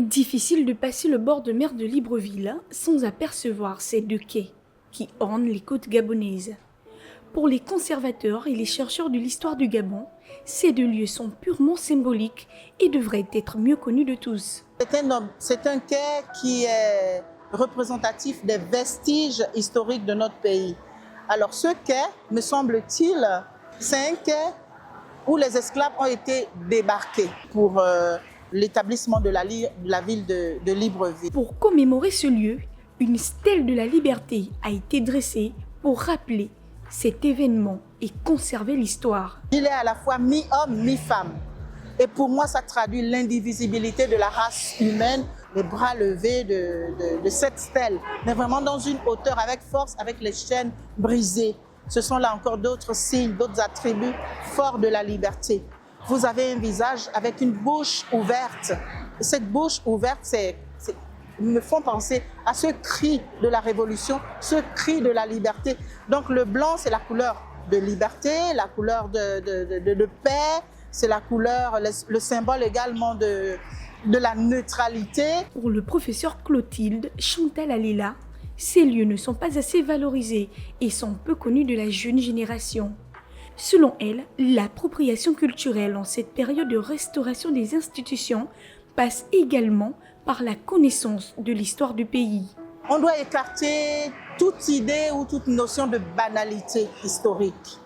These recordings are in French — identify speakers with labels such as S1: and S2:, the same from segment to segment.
S1: Difficile de passer le bord de mer de Libreville sans apercevoir ces deux quais qui ornent les côtes gabonaises. Pour les conservateurs et les chercheurs de l'histoire du Gabon, ces deux lieux sont purement symboliques et devraient être mieux connus de tous.
S2: C'est un quai qui est représentatif des vestiges historiques de notre pays. Alors ce quai, me semble-t-il, c'est un quai où les esclaves ont été débarqués pour l'établissement de la ville de Libreville.
S1: Pour commémorer ce lieu, une stèle de la liberté a été dressée pour rappeler cet événement et conserver l'histoire.
S2: Il est à la fois mi-homme, mi-femme. Et pour moi, ça traduit l'indivisibilité de la race humaine, les bras levés de cette stèle, mais vraiment dans une hauteur avec force, avec les chaînes brisées. Ce sont là encore d'autres signes, d'autres attributs forts de la liberté. Vous avez un visage avec une bouche ouverte. Et cette bouche ouverte, me font penser à ce cri de la révolution, ce cri de la liberté. Donc le blanc, c'est la couleur de liberté, la couleur de paix, c'est la couleur, le symbole également de la neutralité.
S1: Pour le professeur Clotilde Chantal Alela, ces lieux ne sont pas assez valorisés et sont peu connus de la jeune génération. Selon elle, l'appropriation culturelle en cette période de restauration des institutions passe également par la connaissance de l'histoire du pays.
S2: On doit écarter toute idée ou toute notion de banalité historique.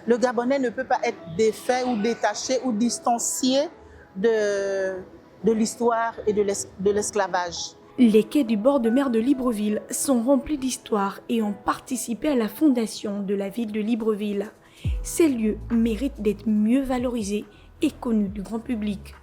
S2: Le Gabonais ne peut pas être défait ou détaché ou distancié de l'histoire et de l'esclavage.
S1: Les quais du bord de mer de Libreville sont remplis d'histoire et ont participé à la fondation de la ville de Libreville. Ces lieux méritent d'être mieux valorisés et connus du grand public.